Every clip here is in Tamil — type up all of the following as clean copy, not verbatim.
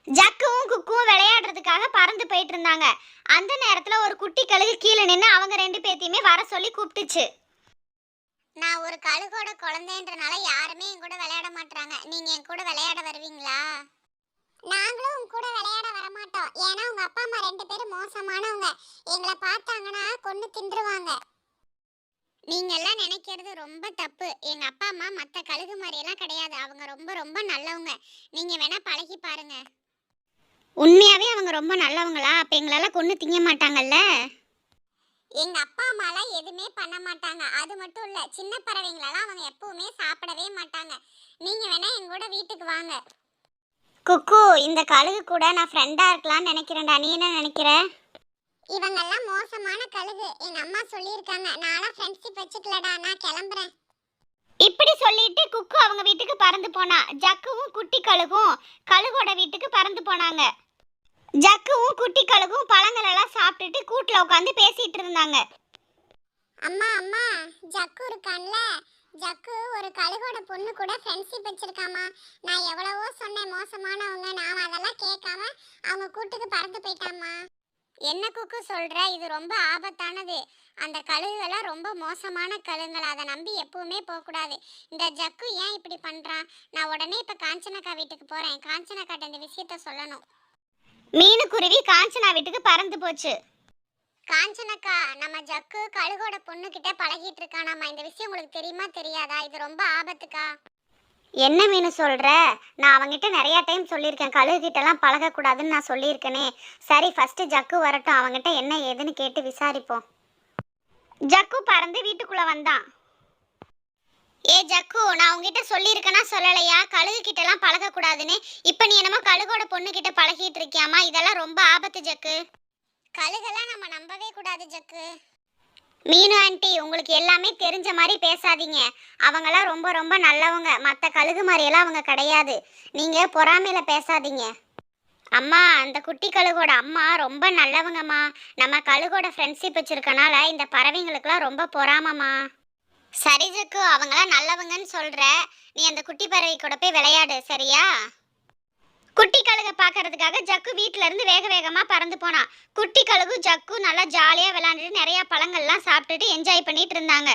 ஜக்குவும் குக்குவும் விளையாடுறதுக்காக பறந்து போயிட்டு இருந்தாங்க. அந்த நேரத்துல ஒரு குட்டி கழுகு கீழே நின்று அவங்க ரெண்டு பேத்தையுமே வர சொல்லி கூப்பிட்டுச்சு. நான் ஒரு கழுகோட குழந்தைன்றனால யாருமே என் கூட விளையாட மாட்டாங்க. நீங்க என் கூட விளையாட வருவீங்களா? நாங்களும் உங்க கூட விளையாட வரமாட்டோம். ஏன்னா உங்க அப்பா அம்மா ரெண்டு பேரும் மோசமானவங்க. எங்களை பார்த்தாங்கன்னா கொன்னு தின்றுவாங்க. நீங்க எல்லாம் நினைக்கிறது ரொம்ப தப்பு. எங்க அப்பா அம்மா மத்த கழுகு மாதிரி எல்லாம் கிடையாது. அவங்க ரொம்ப ரொம்ப நல்லவங்க. நீங்க வேணா பழகி பாருங்க. உண்மையாவே அவங்க ரொம்ப நல்லவங்களா? அப்ப எங்களால கொன்னு திங்க மாட்டாங்கல்ல? எங்க அப்பா அம்மாலாம் எதுவுமே பண்ண மாட்டாங்க. அது மட்டும் இல்ல, சின்ன பறவைங்களெல்லாம் அவங்க எப்பவுமே சாப்பிடவே மாட்டாங்க. நீங்க வேணா எங்கூட வீட்டுக்கு வாங்க. குக்கு, இந்த கழுகு கூட நான் ஃப்ரெண்டா இருக்கலாம்னு நினைக்கிறேன்டா. நீ என்ன நினைக்கிற? இவங்கெல்லாம் மோசமான கழுகு. எங்க அம்மா சொல்லியிருக்காங்க. நானும் ஃப்ரெண்ட்ஷிப் வச்சுக்கலடா, நான் கிளம்புறேன். இப்படி சொல்லிட்டு குக்கு அவங்க வீட்டுக்கு பறந்து போனா. ஜக்குவும் குட்டி கழுகும் கழுகோட வீட்டுக்கு பறந்து போனாங்க. ஜக்குவும் குட்டி கழுகும் பழங்கள் எல்லாம் சாப்பிட்டுட்டு கூட்டுல உட்காந்து பேசிட்டு இருந்தாங்க. அம்மா அம்மா, ஜக்கு இருக்கான்ல, ஜக்கு ஒரு கழுகோட பொண்ணு கூட ஃப்ரெண்ட்ஷிப் வச்சிருக்காமா. நான் எவ்வளவோ சொன்னேன் மோசமானவங்க, நான் அதெல்லாம் கேட்காம அவங்க கூட்டுக்கு பறந்து போயிட்டாமா. என்ன குக்கு சொல்ற? இது ரொம்ப ஆபத்தானது. அந்த கழுகுகள்லாம் ரொம்ப மோசமான கழுகுகள். அதை நம்பி எப்பவுமே போகக்கூடாது. இந்த ஜக்கு ஏன் இப்படி பண்றான்? நான் உடனே இப்ப காஞ்சனக்கா வீட்டுக்கு போறேன். காஞ்சனக்காட்ட இந்த விஷயத்த சொல்லணும். மீனுக்குருவி காஞ்சனா வீட்டுக்கு பறந்து போச்சு. காஞ்சனக்கா, நம்ம ஜக்கு கழுகோட பொண்ணு கிட்ட பழகிட்டு இருக்கானாமா. இந்த விஷயம் உங்களுக்கு தெரியுமா தெரியாதா? இது ரொம்ப ஆபத்துக்கா. என்ன மீனு சொல்ற? நான் அவங்கிட்ட நிறைய டைம் சொல்லியிருக்கேன், கழுகுகிட்டலாம் பழகக்கூடாதுன்னு நான் சொல்லியிருக்கேனே. சரி, ஃபர்ஸ்ட் ஜக்கு வரட்டும், அவங்கிட்ட என்ன ஏதுன்னு கேட்டு விசாரிப்போம். ஜக்கு பறந்து வீட்டுக்குள்ள வந்தான். ஏ ஜக்கு, நான் உங்ககிட்ட சொல்லியிருக்கேனா சொல்லலையா கழுகு கிட்டலாம் பழகக்கூடாதுன்னு? இப்போ நீ என்னமோ கழுகோட பொண்ணு கிட்ட பழகிட்டு இருக்கியாமா? இதெல்லாம் ரொம்ப ஆபத்து ஜக்கு. கழுகெல்லாம் நம்ம நம்பவே கூடாது ஜக்கு. மீனு ஆண்டி, உங்களுக்கு எல்லாமே தெரிஞ்ச மாதிரி பேசாதீங்க. அவங்களாம் ரொம்ப ரொம்ப நல்லவங்க. மற்ற கழுகு மாதிரியெல்லாம் அவங்க கிடையாது. நீங்கள் பொறாமையில் பேசாதீங்க. அம்மா, அந்த குட்டி கழுகோட அம்மா ரொம்ப நல்லவங்கம்மா. நம்ம கழுகோட ஃப்ரெண்ட்ஷிப் வச்சுருக்கனால இந்த பறவைங்களுக்கெல்லாம் ரொம்ப பொறாமம்மா. சரி ஜக்கு, அவங்களாம் நல்லவங்கன்னு சொல்கிற. நீ அந்த குட்டி பறவை கூட போய் விளையாடு, சரியா? குட்டி கழுகை பார்க்கறதுக்காக ஜக்கு வீட்டில இருந்து வேக வேகமாக பறந்து போனான். குட்டி கழுகு ஜக்கு நல்லா ஜாலியாக விளையாண்டுட்டு நிறைய பழங்கள்லாம் சாப்பிட்டுட்டு என்ஜாய் பண்ணிட்டு இருந்தாங்க.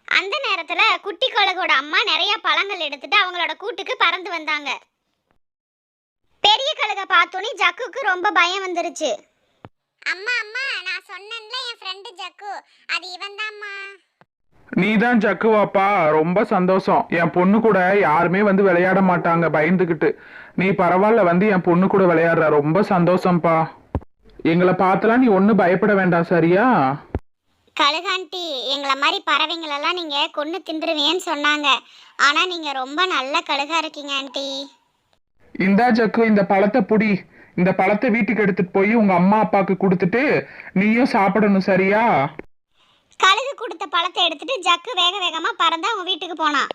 அந்த நேரத்தில் குட்டி கழுகோட அம்மா நிறைய பழங்கள் எடுத்துட்டு அவங்களோட கூட்டுக்கு பறந்து வந்தாங்க. பெரிய கழுகை பார்த்தோன்னே ஜக்குக்கு ரொம்ப பயம் வந்துருச்சு. அம்மா அம்மா, நான் சொன்னேன்ல என் ஃப்ரெண்டு ஜக்கு, அது இவன்தாம்மா. நீதான் ஜக்குவாப்பா? ரொம்ப சந்தோஷம். என் பொண்ணு கூட யாருமே வந்து விளையாட மாட்டாங்க பயந்துக்கிட்டு. நீ பரவாயில்ல, வந்து என் பொண்ணு கூட விளையாடுற. ரொம்ப சந்தோஷம்ப்பா. எங்களை பார்த்துலாம் நீ ஒன்றும் பயப்பட வேண்டாம், சரியா? கழுகாண்டி, எங்களை மாதிரி பறவைங்களெல்லாம் நீங்கள் கொன்று தின்றுவேன்னு சொன்னாங்க. ஆனால் நீங்கள் ரொம்ப நல்ல கழுகா இருக்கீங்க ஆண்டி. இந்தா ஜக்கு, இந்த பழத்தை புடி. இந்த பழத்தை வீட்டுக்கு எடுத்துட்டு போய் உங்க அம்மா அப்பாவுக்கு கொடுத்துட்டு நீயும் சாப்பிடணும், சரியா? கழுகு கொடுத்த பழத்தை எடுத்துட்டு ஜக்கு வேக வேகமாக பறந்து அவங்க வீட்டுக்கு போனான்.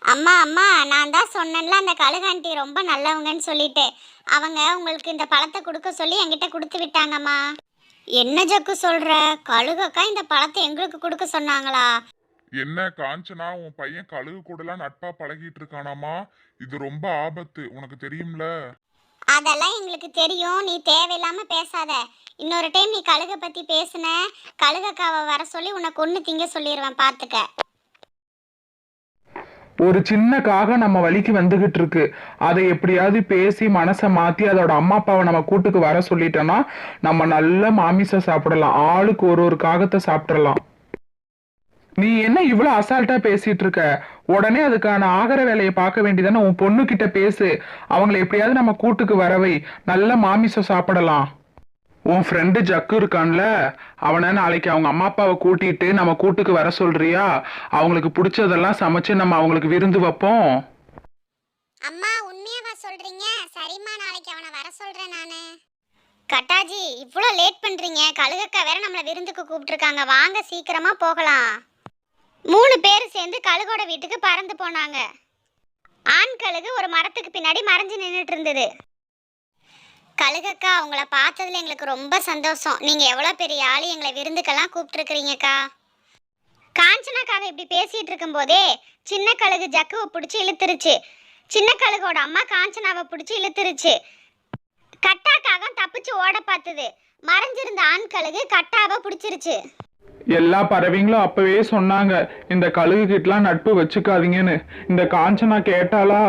அம்மா அம்மா, நான் தான் சொன்னேன்ல அந்த கழுகாண்டி ரொம்ப நல்லவங்கன்னு சொல்லிட்டு. அவங்க உங்களுக்கு இந்த பழத்தை கொடுக்க சொல்லி என்கிட்ட கொடுத்து விட்டாங்கம்மா. என்ன ஜக்கு சொல்ற? கழுகக்கா இந்த பழத்தை எங்களுக்கு கொடுக்க சொன்னாங்களா? என்ன காஞ்சனா, உன் பையன் கழுகு கூடலாம் நட்பா பழகிட்டு இருக்கானாமா? இது ரொம்ப ஆபத்து, உனக்கு தெரியும்ல? அதெல்லாம் எங்களுக்கு தெரியும். நீ தேவையில்லாம பேசாத. இன்னொரு டைம் நீ கழுகை பத்தி பேசுன, கழுகக்காவை வர சொல்லி உன்னை கொன்னு திங்க சொல்லிடுவேன், பாத்துக்க. ஒரு சின்ன காகம் நம்ம வழிக்கு வந்துகிட்டு இருக்கு. அதை எப்படியாவது பேசி மனசை மாத்தி அதோட அம்மா அப்பாவை நம்ம கூட்டுக்கு வர சொல்லிட்டோம்னா நம்ம நல்ல மாமிசம் சாப்பிடலாம். ஆளுக்கு ஒரு ஒரு காகத்தை சாப்பிடலாம். நீ என்ன இவ்வளவு அசால்ட்டா பேசிட்டு இருக்க? உடனே அதுக்கான ஆகிற வேலையை பார்க்க வேண்டியதானே? உன் பொண்ணு கிட்ட பேசு. அவங்களை எப்படியாவது நம்ம கூட்டுக்கு வரவை, நல்ல மாமிசம் சாப்பிடலாம். உன் ஃப்ரெண்டு ஜக்கு இருக்கான்ல, அவனை நாளைக்கு அவங்க அம்மா அப்பாவை கூட்டிட்டு நம்ம கூட்டுக்கு வர சொல்றியா? அவங்களுக்கு பிடிச்சதெல்லாம் சமைச்சு நம்ம அவங்களுக்கு விருந்து வைப்போம். அம்மா, உண்மையாவா சொல்றீங்க? சரிம்மா, நாளைக்கு அவனை வர சொல்றேன் நானு. கட்டாஜி, இவ்வளோ லேட் பண்றீங்க? கழுகக்கா வேற நம்மளை விருந்துக்கு கூப்பிட்டுருக்காங்க. வாங்க சீக்கிரமா போகலாம். 3 பேர் சேர்ந்து கழுகோட வீட்டுக்கு பறந்து போனாங்க. ஆண் கழுகு ஒரு மரத்துக்கு பின்னாடி மறைஞ்சு நின்றுட்டு இருந்தது. கழுகக்கா, உங்களை பார்த்ததுல எங்களுக்கு ரொம்ப சந்தோஷம். நீங்க எவ்வளவு பெரிய ஆளு, எங்களை விருந்துக்கெல்லாம் கூப்பிட்டுருக்கிறீங்கக்கா. காஞ்சனாக்காவை இப்படி பேசிட்டு இருக்கும் போதே சின்ன கழுகு ஜக்குவை பிடிச்சி இழுத்துருச்சு. சின்ன கழுகோட அம்மா காஞ்சனாவை பிடிச்சி இழுத்துருச்சு. கட்டா காகம் தப்பிச்சு ஓட பார்த்தது. மறைஞ்சிருந்த ஆண் கழுகு கட்டாவை பிடிச்சிருச்சு. எல்லா பறவைங்களும் அப்பவே சொன்னாங்க இந்த கழுகு கிட்டலாம் நட்பு வச்சுக்காதீங்கன்னு. இந்த காஞ்சனா கேட்டாளா?